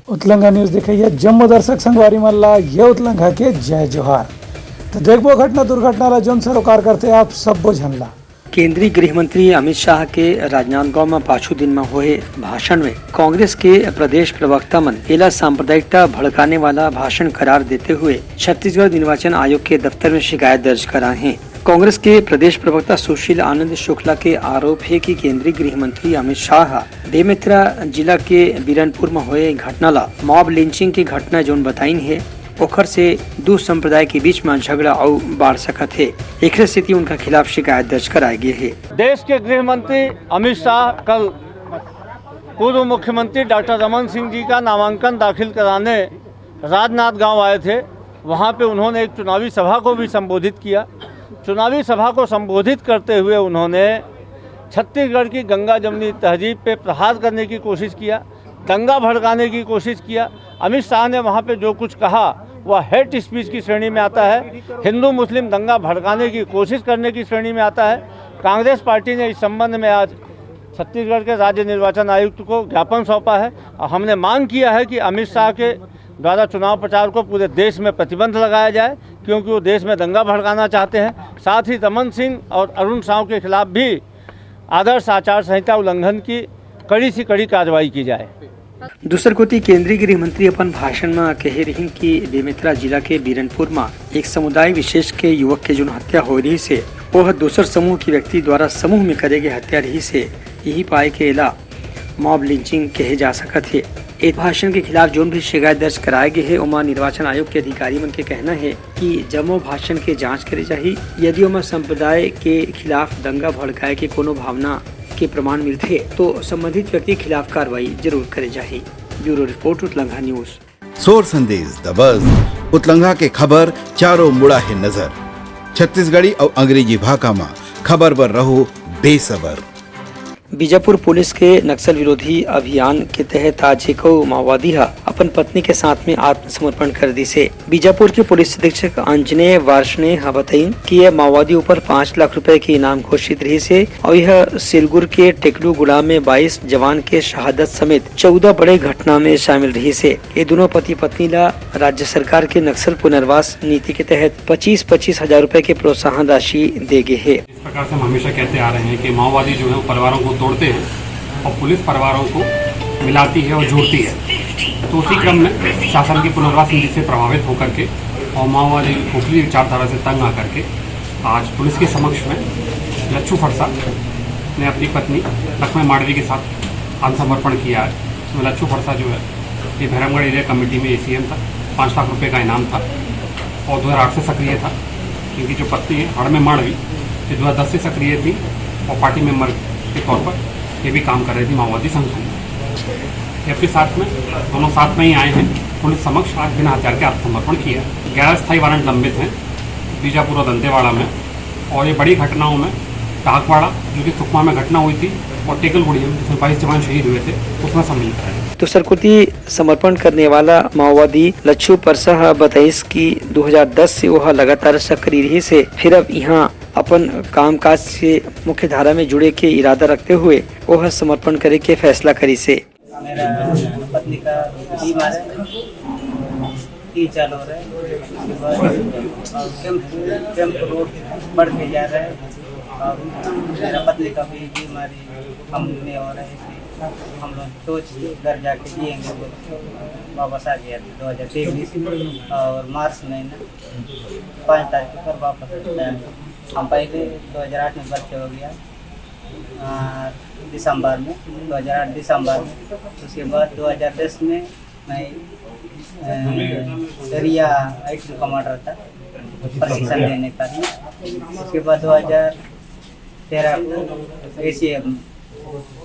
उत्लंघा news देखिए जम्मू दर्शक संगवारी मल्ला ये उत्लंघा के जय जोहार। तो देखबो घटना दुर्घटना ला जोन सरोकार करते आप सब बोझनला। केंद्रीय गृह मंत्री अमित शाह के राजनांदगांव में पांचों दिन में हुए भाषण में कांग्रेस के प्रदेश प्रवक्ता मन एला सांप्रदायिकता भड़काने वाला भाषण करार देते हुए छत्तीसगढ़ निर्वाचन आयोग के दफ्तर में शिकायत दर्ज कराए हैं। कांग्रेस के प्रदेश प्रवक्ता सुशील आनंद शुक्ला के आरोप है कि केंद्रीय गृह मंत्री अमित शाह बेमेतरा जिला के बीरनपुर में हुए घटना ला मॉब लिंचिंग की घटना जोन बताइन है ओखर से दो संप्रदाय के बीच में झगड़ा और बढ़ सकत है। एक स्थिति उनका खिलाफ शिकायत दर्ज कराई गई है। देश के गृह मंत्री अमित शाह कल पूर्व मुख्यमंत्री डॉक्टर रमन सिंह जी का नामांकन दाखिल कराने राजनांदगांव आए थे। वहां पे उन्होंने एक चुनावी सभा को भी संबोधित किया। चुनावी सभा को संबोधित करते हुए उन्होंने छत्तीसगढ़ की गंगा जमुनी तहजीब पे प्रहार करने की कोशिश किया, दंगा भड़काने की कोशिश किया। अमित शाह ने वहाँ पे जो कुछ कहा वह हेट स्पीच की श्रेणी में आता है, हिंदू मुस्लिम दंगा भड़काने की कोशिश करने की श्रेणी में आता है। कांग्रेस पार्टी ने इस संबंध में आज छत्तीसगढ़ के राज्य निर्वाचन आयुक्त को ज्ञापन सौंपा है और हमने मांग किया है कि अमित शाह के द्वारा चुनाव प्रचार को पूरे देश में प्रतिबंध लगाया जाए, क्योंकि वो देश में दंगा भड़काना चाहते हैं। साथ ही रमन सिंह और अरुण साव के खिलाफ भी आदर्श आचार संहिता उल्लंघन की कड़ी से कड़ी कार्रवाई की जाए। दूसर कोती केंद्रीय गृह मंत्री अपन भाषण में कहे रही कि बेमेतरा जिला के बीरनपुर में एक समुदाय विशेष के युवक के जो हत्या हो रही से वह दूसर समूह के व्यक्ति द्वारा समूह में करे गए हत्या रही से यही पाए के एला मॉब लिंचिंग कहे जा सकत है। इस भाषण के खिलाफ जो भी शिकायत दर्ज कराए गए है उमा निर्वाचन आयोग के अधिकारी मन के कहना है कि जब वो भाषण के जांच करे जाही, यदि उमा संप्रदाय के खिलाफ दंगा भड़काए के कोनो भावना के प्रमाण मिलते तो संबंधित व्यक्ति के खिलाफ कार्रवाई जरूर करे जाही। ब्यूरो रिपोर्ट उत्लंघा न्यूज। सोर संदेश द बज़ उत्लंघा के खबर चारों मुड़ा है नजर। छत्तीसगढ़ी और अंग्रेजी भाषा में खबर पर रहो बेसबर। बीजापुर पुलिस के नक्सल विरोधी अभियान के तहत आज एक माओवादी अपन पत्नी के साथ में आत्मसमर्पण कर दी से। बीजापुर के पुलिस अधीक्षक अंजनेय वार्ष्णे बताई कि यह माओवादी ऊपर 5 लाख रुपए के इनाम घोषित रही से और यह सिलगुर के टेकलू गुड़ा में 22 जवान के शहादत समेत 14 बड़े घटना में शामिल रही से। ये दोनों पति पत्नी ला राज्य सरकार के नक्सल पुनर्वास नीति के तहत 25-25 हजार रूपए के प्रोत्साहन राशि दे गए है। इस प्रकार से हम हमेशा कहते आ रहे हैं कि माओवादी जो है परिवारों को तोड़ते हैं और पुलिस परिवारों को मिलाती है और जोड़ती है। तो उसी क्रम में शासन की पुनर्वास नीति से प्रभावित होकर के और माओवादी खोखली विचारधारा से तंग आकर के आज पुलिस के समक्ष में लच्छू फरसा ने अपनी पत्नी लक्ष्मण माड़वी के साथ आत्मसमर्पण किया है। तो लच्छू फरसा जो है ये भैरमगढ़ एरिया कमेटी में ACM था, 5 लाख रुपये का इनाम था और 2008 से सक्रिय था। क्योंकि जो पत्नी है हड़मे माड़वी ये 2010 से सक्रिय थी और पार्टी मेंबर के तौर पर ये भी काम कर रही थी माओवादी संगठन में। इसके साथ में दोनों साथ में ही आए हैं। पुलिस समक्ष आज बिना हथियार के आत्मसमर्पण किया। 11 स्थायी वारंट लंबित हैं बीजापुर और दंतेवाड़ा में और ये बड़ी घटनाओं में टाकवाड़ा जो कि सुकमा में घटना हुई थी और टेकलगुड़िया में जिसमें 22 जवान शहीद हुए थे उसमें सम्मिलित है। तो सरकुती समर्पण करने वाला माओवादी लच्छू परसा बताइस कि 2010 से वह लगातार सक्रिय रही से फिर अब यहाँ अपन कामकाज से मुख्य धारा में जुड़े के इरादा रखते हुए वह समर्पण करे के फैसला करी से। मेरा पत्नी का बीमार है, चालू हो रहा है, कैंप रोड बढ़ के जा रहा है और मेरा पत्नी का भी बीमारी कम नहीं हो रहा है, इसलिए हम लोग सोच घर जाके जिएंगे। वापस आ गया 2023 और मार्च महीना 5 तारीख पर वापस आया। हम पहले 2008 में बच्चे हो गया दिसंबर में 2008 दिसंबर में। उसके बाद 2010 में मैं एरिया IT कमांडर था, प्रशिक्षण देने का था। उसके बाद 2013 को ACM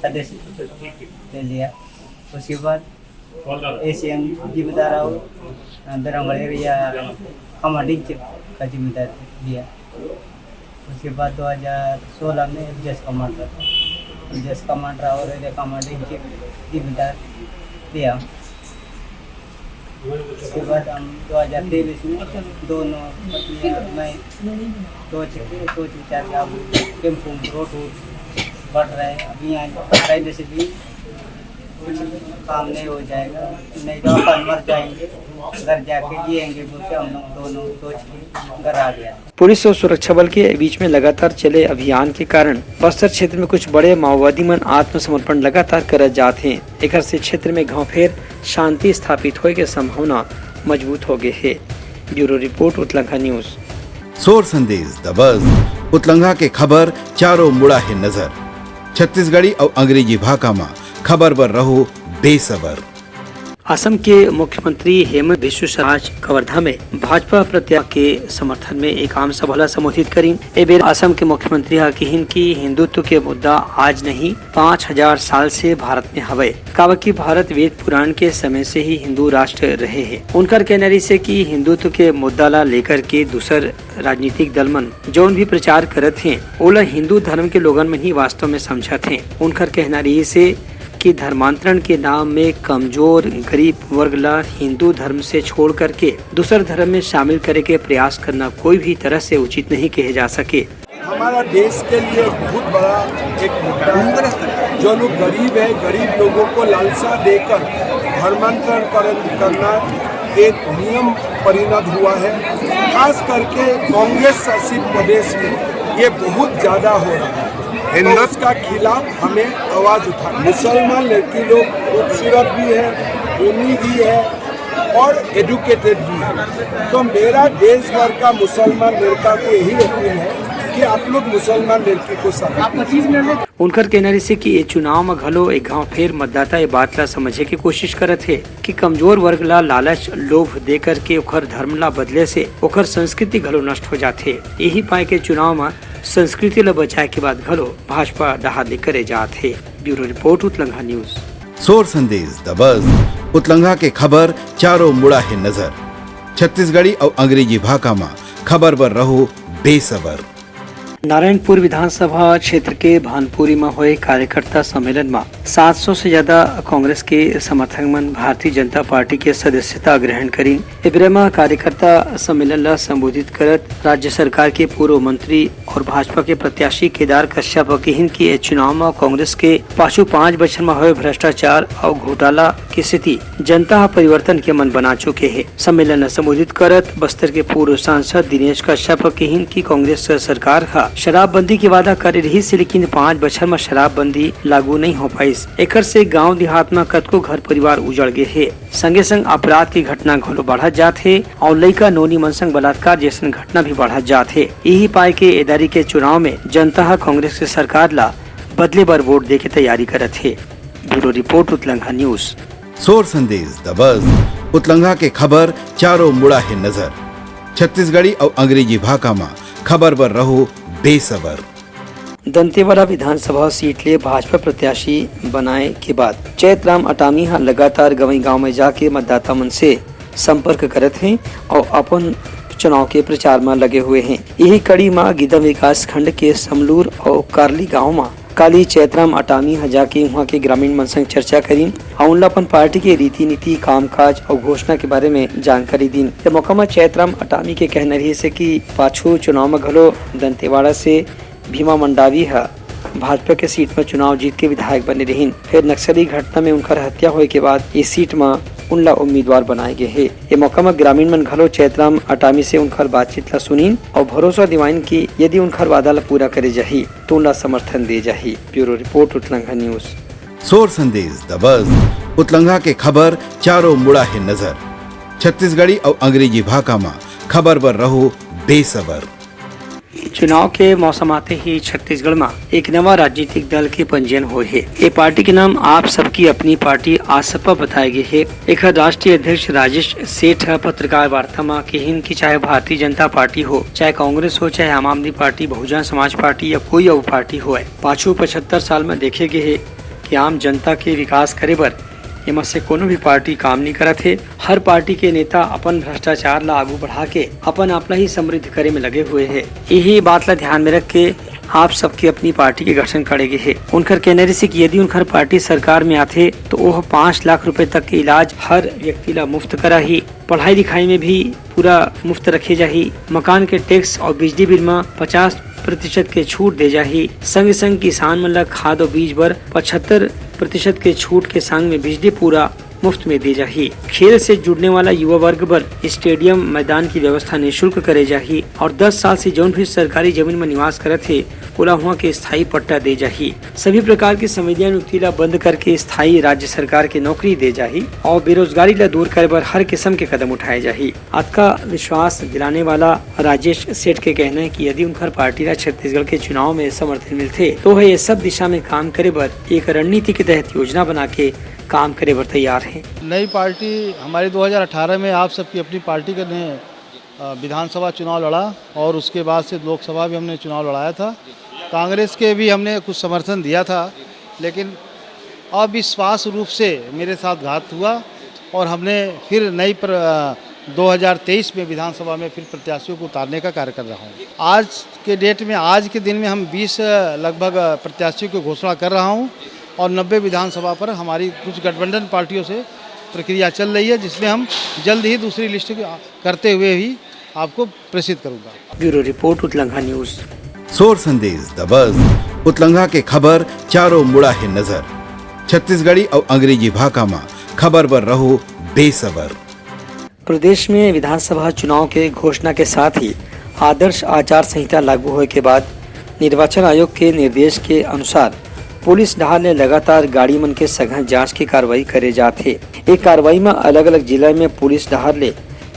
सदस्य ले लिया। उसके बाद ACM जिम्मेदार और बेरंगढ़ एरिया कमांडिंग का जिम्मेदार लिया। उसके बाद 2016 में FGS कमांडर था, FGS कमांडर और एरिया कमांडिंग जिम्मेदार लिया। उसके बाद हम 2023 में दोनों मैं सोच विचार के अब कैंप रोड बढ़ रहा है। अभी यहाँ पहले से भी कुछ काम नहीं हो जाएगा, नहीं तो अपन मर जाएंगे, घर जाके जिएंगे बोल के हम लोग दोनों सोच के घर आ गया। पुलिस और सुरक्षा बल के बीच में लगातार चले अभियान के कारण बस्तर क्षेत्र में कुछ बड़े माओवादी मन आत्मसमर्पण लगातार करत जाते हैं। एक से क्षेत्र में गांव फेर शांति स्थापित होए के संभावना मजबूत हो गए है। ब्यूरो रिपोर्ट उतलंघा न्यूज। सोर संदेश दबज उतलंघा के खबर चारों मुड़ा है नजर। छत्तीसगढ़ी और अंग्रेजी भाषा में खबर बर रहो बेसबर। असम के मुख्यमंत्री हेमंत बिस्व शर्मा कवर्धा में भाजपा प्रत्याशी के समर्थन में एक आम सभा ला संबोधित करी। ए बेर असम के मुख्यमंत्री कहिन की हिंदुत्व के मुद्दा आज नहीं 5000 साल से भारत में हवे। कावा की भारत वेद पुराण के समय से ही हिंदू राष्ट्र रहे हैं। उनकर कहनारी से कि हिंदुत्व के मुद्दा ला लेकर के दूसर राजनीतिक दल मन जौन भी प्रचार करत हैं ओला हिंदू धर्म के लोगन में ही वास्तव में समझत हैं। उनकर कहनारी से कि धर्मांतरण के नाम में कमजोर गरीब वर्ग ला हिंदू धर्म से छोड़ करके दूसर धर्म में शामिल करे के प्रयास करना कोई भी तरह से उचित नहीं कहे जा सके। हमारा देश के लिए बहुत बड़ा एक मुद्दा है। जो लोग गरीब है, गरीब लोगों को लालसा देकर धर्मांतरण करना एक नियम परिणत हुआ है। खास करके कांग्रेस शासित प्रदेश में ये बहुत ज्यादा हो रहा है। हिंदुत्व का खिलाफ हमें आवाज उठा। मुसलमान लड़की लोग खूबसूरत भी है, ऊनी भी है और एजुकेटेड भी है। तो मेरा देश भर का मुसलमान लड़का को यही अपील है कि आप लोग मुसलमान लड़की को साथ। उनकर कहनारी से कि ये चुनाव में घलो एक गांव फेर मतदाता ये बात ला समझे की कोशिश करत है कि कमजोर वर्ग ला लालच लोभ दे करके ओकर धर्म ला बदले से ओकर संस्कृति घलो नष्ट हो जाते। यही पाए के चुनाव में संस्कृति ला बचाए के बाद घलो भाजपा डहाली करे जाते। ब्यूरो रिपोर्ट उतलंघा न्यूज। सोर संदेश दबज उतलंघा के खबर चारों मुड़ा है नजर। छत्तीसगढ़ी और अंग्रेजी भाषा में खबर बर रहो बेसबर। नारायणपुर विधानसभा क्षेत्र के भानपुरी में हुए कार्यकर्ता सम्मेलन में 700 से ज्यादा कांग्रेस के समर्थक मन भारतीय जनता पार्टी के सदस्यता ग्रहण करी। इब्रेमा कार्यकर्ता सम्मेलन ला संबोधित करत राज्य सरकार के पूर्व मंत्री और भाजपा के प्रत्याशी केदार कश्यप कहिन की चुनाव में कांग्रेस के पाछू 5 बछर में हुए भ्रष्टाचार और घोटाला की स्थिति जनता परिवर्तन के मन बना चुके है। सम्मेलन ला संबोधित करत बस्तर के पूर्व सांसद दिनेश कश्यप कहिन की कांग्रेस सरकार का शराबबंदी के वादा कर रही से लेकिन 5 बछर में शराबबंदी लागू नहीं हो पाई। एकर से गांव देहात में कतको घर परिवार उजड़ गए है। संगे संग अपराध की घटना घलो बढ़त जात है और लइका नोनी मन संग बलात्कार जैसन घटना भी बढ़त जात है। यही पाए के एदारी के चुनाव में जनता कांग्रेस के सरकार ला बदले बार वोट दे के तैयारी करत है। ब्यूरो रिपोर्ट उतलंघा न्यूज। सोर संदेश दबज उतलंघा के खबर चारों मुड़ा है नजर। छत्तीसगढ़ी और अंग्रेजी भाषा में खबर बर रहो बेसबर। दंतेवाड़ा विधानसभा सीट ले भाजपा प्रत्याशी बनाए के बाद चैतराम अटामी लगातार गवई गांव में जाके मतदाता मन से संपर्क करत हैं और अपन चुनाव के प्रचार में लगे हुए हैं। यही कड़ी में गिदम विकास खंड के समलूर और कारली गाँव में काली चैतराम अटामी जाके वहाँ के ग्रामीण मन संग चर्चा करी और उनला अपन पार्टी के रीति नीति कामकाज और घोषणा के बारे में जानकारी दी। मौका में चैतराम अटामी के कहना रही से कि पाछू चुनाव में घलो दंतेवाड़ा से भीमा मंडावी है भाजपा के सीट में चुनाव जीत के विधायक बने रही। फिर नक्सली घटना में उनकर हत्या होने के बाद इस सीट में उनला उम्मीदवार बनाए गए है। ये मौका में ग्रामीण मन घलो चैतराम अटामी से उनकर बातचीत ला सुनीन और भरोसा दिवाइन की यदि उनकर वादा ला पूरा करे जाही तो उनला समर्थन दे जाही। ब्यूरो रिपोर्ट उतलंघा न्यूज। सोर संदेश दबज उतलंघा के खबर चारों मुड़ा है नजर। छत्तीसगढ़ी और अंग्रेजी भाषा में खबर बर रहो बेसबर। चुनाव के मौसम आते ही छत्तीसगढ़ में एक नवा राजनीतिक दल के पंजीयन हुए है। ये पार्टी के नाम आप सबकी अपनी पार्टी आसपा बताए गए है। एक राष्ट्रीय अध्यक्ष राजेश सेठ पत्रकार वार्ता में कहिन की चाहे भारतीय जनता पार्टी हो, चाहे कांग्रेस हो, चाहे आम आदमी पार्टी, बहुजन समाज पार्टी या कोई और पार्टी हो, पाछू 75 साल में देखे गए है कि आम जनता के विकास करे बर एमा से कोनो भी पार्टी काम नहीं करत है। हर पार्टी के नेता अपन भ्रष्टाचार ला आगू बढ़ा के अपन अपना ही समृद्ध करे में लगे हुए हैं। यही बात ला ध्यान में रख के आप सबकी अपनी पार्टी के गठन करेंगे है। उनकर कहने से कि यदि उनकर पार्टी सरकार में आते तो वह 5 लाख रुपए तक के इलाज हर व्यक्ति ला मुफ्त करा ही, पढ़ाई लिखाई में भी पूरा मुफ्त रखे जाही, मकान के टैक्स और बिजली बिल में 50 50% के छूट दे जाही। संग किसान मन ला खाद और बीज बर 75% के छूट के संग में बिजली पूरा मुफ्त में दी जाही। खेल से जुड़ने वाला युवा वर्ग पर स्टेडियम मैदान की व्यवस्था निःशुल्क करे जाही और 10 साल से जौन भी सरकारी जमीन में निवास करत है ओला हुआ के स्थायी पट्टा दे जाही। सभी प्रकार की संविदा नियुक्ति ला बंद करके स्थायी राज्य सरकार की नौकरी दे जाही और बेरोजगारी ला दूर करे बर हर किस्म के कदम उठाए जाही। आपका विश्वास दिलाने वाला राजेश सेठ के कहना है कि यदि उनकर पार्टी ला छत्तीसगढ़ के चुनाव में समर्थन मिलते तो वह ये सब दिशा में काम करे बर एक रणनीति के तहत योजना बना के काम करे बर तैयार है। नई पार्टी हमारी 2018 में आप सबकी अपनी पार्टी के ने विधानसभा चुनाव लड़ा और उसके बाद से लोकसभा भी हमने चुनाव लड़ाया था। कांग्रेस के भी हमने कुछ समर्थन दिया था, लेकिन अविश्वास रूप से मेरे साथ घात हुआ और हमने फिर 2023 में विधानसभा में फिर प्रत्याशियों को उतारने का कार्य कर रहा हूँ। आज के दिन में हम 20 लगभग प्रत्याशियों की घोषणा कर रहा हूँ और 90 विधानसभा पर हमारी कुछ गठबंधन पार्टियों से प्रक्रिया चल रही है, जिसमें हम जल्द ही दूसरी लिस्ट करते हुए ही आपको प्रेषित करूँगा। ब्यूरो रिपोर्ट उतलंघा न्यूज। सोर संदेश द बज़ उतलंघा के खबर चारों मुड़ा है नजर। छत्तीसगढ़ी और अंग्रेजी भाषा में खबर पर रहो बेसबर। प्रदेश में विधानसभा चुनाव के घोषणा के साथ ही आदर्श आचार संहिता लागू होने के बाद निर्वाचन आयोग के निर्देश के अनुसार पुलिस डहार ने लगातार गाड़ी मन के सघन जांच की कार्रवाई करे जाते। एक कार्रवाई में अलग अलग जिला में पुलिस डहार ले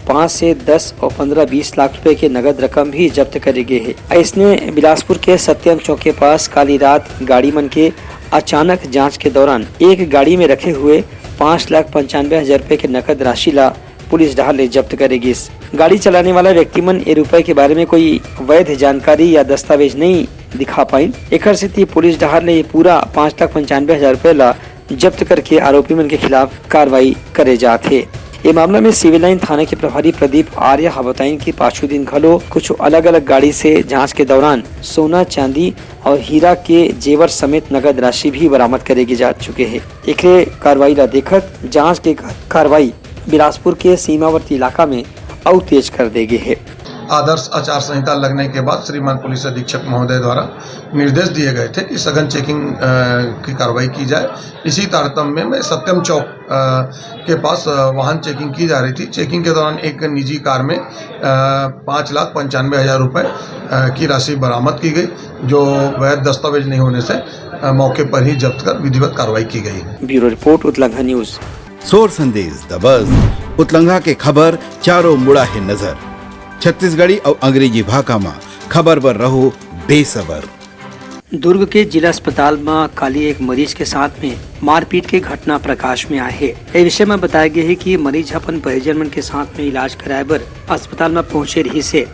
5 से 10 और 15-20 लाख रुपए के नगद रकम भी जब्त करे गए है। इसने बिलासपुर के सत्यम चौक के पास काली रात गाड़ी मन के अचानक जांच के दौरान एक गाड़ी में रखे हुए 5,95,000 रुपए के नकद राशि ला पुलिस डहार ले जब्त करेगी। गाड़ी चलाने वाला व्यक्ति मन ए रुपए के बारे में कोई वैध जानकारी या दस्तावेज नहीं दिखा पाई। एक पुलिस डहार ने पूरा 5,95,000 रुपए ला जब्त करके आरोपी मन के खिलाफ कार्रवाई करे जाते। ये मामला में सिविल लाइन थाने के प्रभारी प्रदीप आर्य बताइन की पांचों दिन खलो कुछ अलग अलग गाड़ी से जांच के दौरान सोना चांदी और हीरा के जेवर समेत नगद राशि भी बरामद करेगी जा चुके हैं। एक कार्रवाई ला देखत जांच के कार्रवाई बिलासपुर के सीमावर्ती इलाका में और तेज कर देगी है। आदर्श आचार संहिता लगने के बाद श्रीमान पुलिस अधीक्षक महोदय द्वारा निर्देश दिए गए थे कि सघन चेकिंग की कार्रवाई की जाए। इसी तारतम्य में सत्यम चौक के पास वाहन चेकिंग की जा रही थी। चेकिंग के दौरान एक निजी कार में 5,95,000 रुपए की राशि बरामद की गई, जो वैध दस्तावेज नहीं होने से मौके पर ही जब्त कर विधिवत कार्रवाई की गई। ब्यूरो रिपोर्ट उतलंघा न्यूज। सोर संदेश द बज़ उतलंघा के खबर चारों मुड़ा है नजर। छत्तीसगढ़ी और अंग्रेजी भाषा में खबर पर रहो बेसबर। दुर्ग के जिला अस्पताल में काली एक मरीज के साथ में मारपीट की घटना प्रकाश में आई है। इस विषय में बताया गया है कि मरीज अपन परिजन मन के साथ में इलाज कराए बर अस्पताल में पहुंचे रही से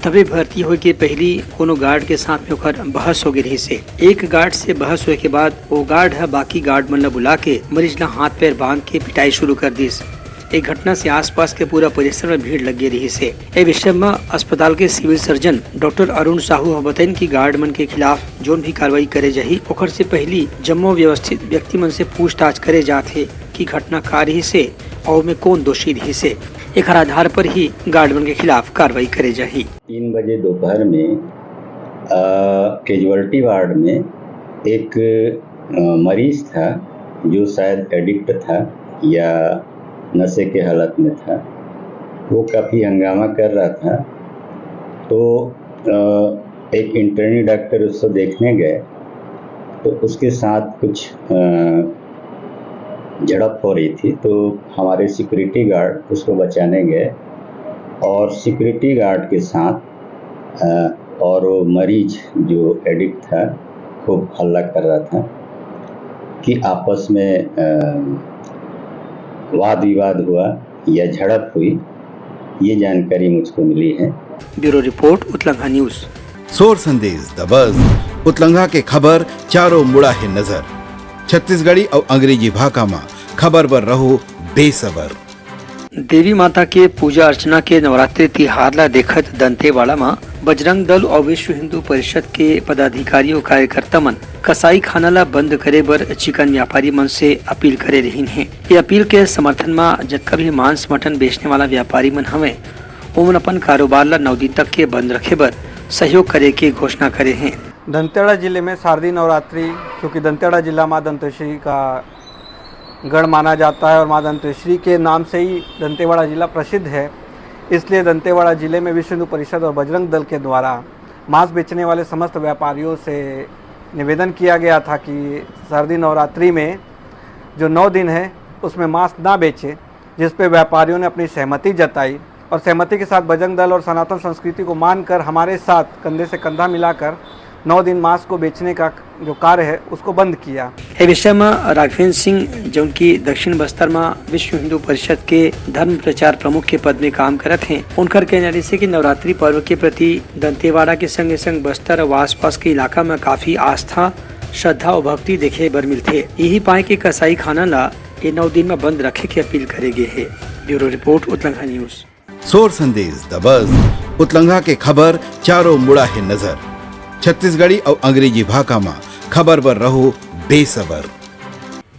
तभी भर्ती हो के पहली कोनो गार्ड के साथ में ओकर बहस हो गई से। एक गार्ड से बहस हुए के बाद वो गार्ड है बाकी गार्ड मन ला बुला के मरीज ला हाथ पैर बांध के पिटाई शुरू कर दी। एक घटना से आसपास के पूरा परिसर में भीड़ लगी रही से। ए विषय में अस्पताल के civil surgeon doctor Arun Sahu बताइन की गार्ड मन के खिलाफ जो भी कार्रवाई करे जाही ओकर से पहली जम्मो व्यवस्थित व्यक्ति मन से पूछताछ करे जाते कि घटना का रही से और में कौन दोषी रही से। एक आधार पर ही गार्डमैन के खिलाफ कार्रवाई करे जाही। 3 बजे दोपहर में कैजुअल्टी वार्ड में एक मरीज था जो शायद एडिक्ट था या नशे के हालत में था। वो काफ़ी हंगामा कर रहा था, तो एक इंटर्नी डॉक्टर उसको देखने गए तो उसके साथ कुछ झड़प हो रही थी। तो हमारे सिक्योरिटी गार्ड उसको बचाने गए और सिक्योरिटी गार्ड के साथ और वो मरीज जो एडिक्ट था खूब हल्ला कर रहा था कि आपस में वाद विवाद हुआ या झड़प हुई, ये जानकारी मुझको मिली है। ब्यूरो रिपोर्ट उतलंघा न्यूज। सोर संदेश द बज़ उतलंघा के खबर चारों मुड़ा है नजर। छत्तीसगढ़ी और अंग्रेजी भाषा में खबर पर रहो बेसबर। देवी माता के पूजा अर्चना के नवरात्रि तिहार ला देखत दंतेवाड़ा में बजरंग दल और विश्व हिंदू परिषद के पदाधिकारियों कार्यकर्ता मन कसाई खाना ला बंद करे बर चिकन व्यापारी मन से अपील करे रही है। ये अपील के समर्थन में जतका भी मांस मटन बेचने वाला व्यापारी मन हवे ओमन अपन कारोबार ला 9 दिन तक के बंद रखे बर सहयोग करे की घोषणा करे हैं। दंतेवाड़ा जिले में शारदीय नवरात्रि, क्योंकि दंतेवाड़ा जिला माँ दंतेश्वरी का गढ़ माना जाता है और माँ दंतेश्वरी के नाम से ही दंतेवाड़ा जिला प्रसिद्ध है, इसलिए दंतेवाड़ा जिले में विश्व हिंदू परिषद और बजरंग दल के द्वारा मांस बेचने वाले समस्त व्यापारियों से निवेदन किया गया था कि शारदीय नवरात्रि में जो 9 दिन है उसमें मांस ना बेचे, जिस पे व्यापारियों ने अपनी सहमति जताई और सहमति के साथ बजरंग दल और सनातन संस्कृति को मानकर हमारे साथ कंधे से कंधा मिलाकर 9 दिन मांस को बेचने का जो कार्य है उसको बंद किया। ए विषय में राघवेंद्र सिंह जो की दक्षिण बस्तर में विश्व हिंदू परिषद के धर्म प्रचार प्रमुख के पद में काम करत हैं, उनकर कहना से कि नवरात्रि पर्व के प्रति दंतेवाड़ा के संगे संग बस्तर और आसपास के इलाका में काफी आस्था, श्रद्धा और भक्ति देखे बर मिलते। यही पाए के कसाई खाना ला ये 9 दिन में बंद रखे की अपील करेगे है। ब्यूरो रिपोर्ट उतलंघा न्यूज। सोर संदेश द बज़ उतलंघा के खबर चारों मुड़ा है नजर। छत्तीसगढ़ी और अंग्रेजी भाषा में खबर पर रहो बेसबर।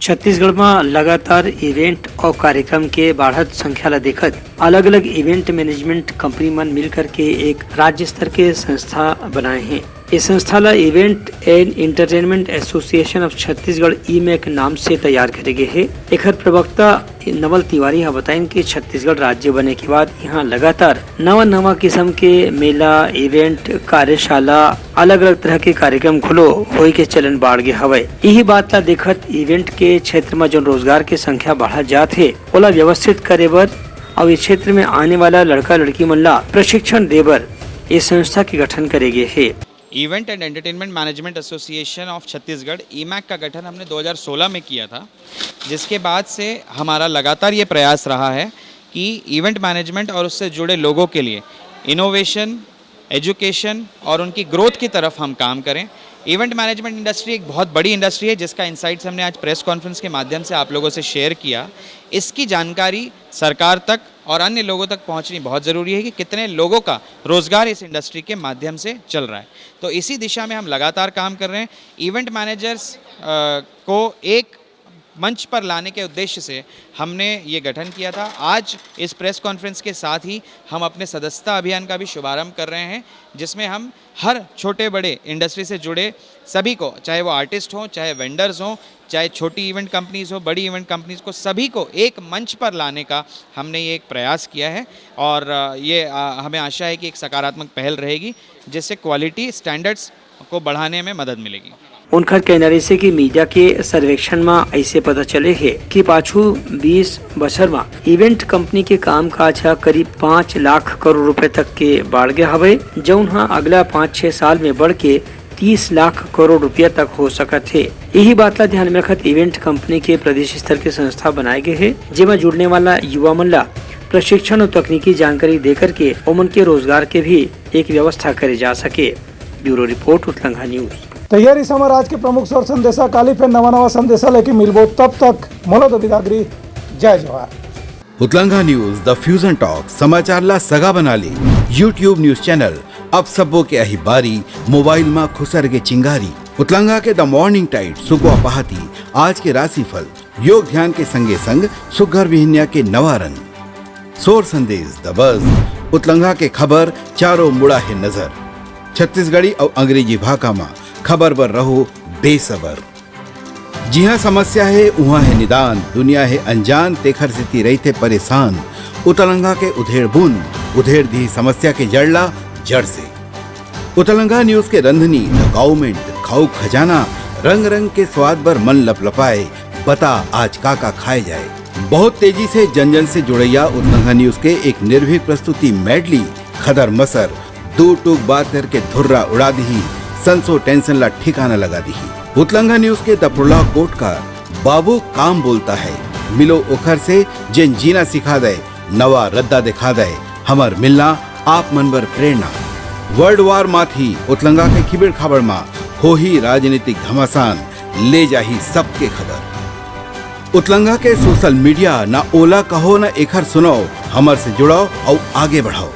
छत्तीसगढ़ में लगातार इवेंट और कार्यक्रम के बढ़त संख्या ला देखत अलग अलग इवेंट मैनेजमेंट कंपनी मन मिलकर के एक राज्य स्तर के संस्था बनाए हैं। इस संस्था ला event and entertainment association of Chhattisgarh EMAC नाम से तैयार करे गए है। एक प्रवक्ता नवल तिवारी हा बताइन कि छत्तीसगढ़ राज्य बने के बाद यहाँ लगातार नवा किस्म के मेला, इवेंट, कार्यशाला, अलग अलग तरह के कार्यक्रम खुलो होई के चलन बाढ़ गए हवे। यही बात ला देखत इवेंट के क्षेत्र में जो रोजगार के संख्या बढ़ा जात है ओला व्यवस्थित करे बर और इस क्षेत्र में आने वाला लड़का लड़की मन ला प्रशिक्षण देबर इस संस्था के गठन करे गए है। Event and entertainment management association of Chhattisgarh EMAC का गठन हमने 2016 में किया था, जिसके बाद से हमारा लगातार ये प्रयास रहा है कि इवेंट मैनेजमेंट और उससे जुड़े लोगों के लिए इनोवेशन, एजुकेशन और उनकी ग्रोथ की तरफ हम काम करें। इवेंट मैनेजमेंट इंडस्ट्री एक बहुत बड़ी इंडस्ट्री है जिसका इंसाइट्स हमने आज प्रेस कॉन्फ्रेंस के माध्यम से आप लोगों से शेयर किया। इसकी जानकारी सरकार तक और अन्य लोगों तक पहुंचनी बहुत ज़रूरी है कि कितने लोगों का रोज़गार इस इंडस्ट्री के माध्यम से चल रहा है। तो इसी दिशा में हम लगातार काम कर रहे हैं। इवेंट मैनेजर्स को एक मंच पर लाने के उद्देश्य से हमने ये गठन किया था। आज इस प्रेस कॉन्फ्रेंस के साथ ही हम अपने सदस्यता अभियान का भी शुभारंभ कर रहे हैं, जिसमें हम हर छोटे बड़े इंडस्ट्री से जुड़े सभी को, चाहे वो आर्टिस्ट हों, चाहे वेंडर्स हों, चाहे छोटी इवेंट कंपनीज़ हो, बड़ी इवेंट कंपनीज़ को, सभी को एक मंच पर लाने का हमने ये एक प्रयास किया है और ये हमें आशा है कि एक सकारात्मक पहल रहेगी जिससे क्वालिटी स्टैंडर्ड्स को बढ़ाने में मदद मिलेगी। उनका कहना से कि मीडिया के सर्वेक्षण में ऐसे पता चले है कि पाछू 20 बछर में इवेंट कंपनी के काम काज करीब 5 लाख करोड़ रुपए तक के बढ़ गया हवे, जौन अगला 5-6 साल में बढ़ के 30 लाख करोड़ रुपया तक हो सकत है। यही बात ला ध्यान में रखत इवेंट कंपनी के प्रदेश स्तर के संस्था बनाए गए है, जिसमें जुड़ने वाला युवा मन ला प्रशिक्षण और तकनीकी जानकारी देकर के उमन के रोजगार के भी एक व्यवस्था करे जा सके। ब्यूरो रिपोर्ट उतलंघा न्यूज। तैयारी समर आज के प्रमुख स्वर संदेशा काली पे नवा संदेशा लेके मिलबो, तब तक मोलो तो विदागरी। जय जवाहर। उतलंघा न्यूज द फ्यूजन टॉक समाचार ला सगा बना ली। यूट्यूब न्यूज चैनल अब सबो के अही बारी मोबाइल में खुसर के चिंगारी। उतलंघा के द मॉर्निंग टाइट सुगवा पहाती आज के राशिफल योग ध्यान के संगे संग सुघर विहिन्या के नवा रंग। सोर संदेश द बज़ उतलंघा के खबर चारों मुड़ा है नजर। छत्तीसगढ़ी और अंग्रेजी भाषा में खबर पर रहो बेसबर। जी हाँ, समस्या है वहाँ है निदान, दुनिया है अनजान तेखर से रही थे परेशान। उतलंघा के उधेड़ बूंद उधेड़ दी समस्या के जड़ला जड़ से। उतलंघा न्यूज के रंधनी द गवर्नमेंट खाऊ खजाना रंग रंग के स्वाद पर मन लपलपाए, बता आज का खाए जाए। बहुत तेजी से जन जन से जुड़ैया उतलंघा न्यूज के एक निर्भीक प्रस्तुति मेडली खदर मसर दो टूक बात करके धुर्रा उड़ा दी, संसो टेंशन ला ठिकाना लगा दी। उतलंघा न्यूज के दपुरला कोट का बाबू काम बोलता है, मिलो ओखर से जिन जीना सिखा दे, नवा रद्दा दिखा दे, हमर मिलना आप मनबर प्रेरणा। वर्ल्ड वार माथी उतलंघा के खिबड़ खबर मा हो ही राजनीतिक घमासान, ले जाही सबके खबर। उतलंघा के सोशल मीडिया ना ओला कहो ना एखर सुनाओ, हमर से जुड़ाओ और आगे बढ़ाओ।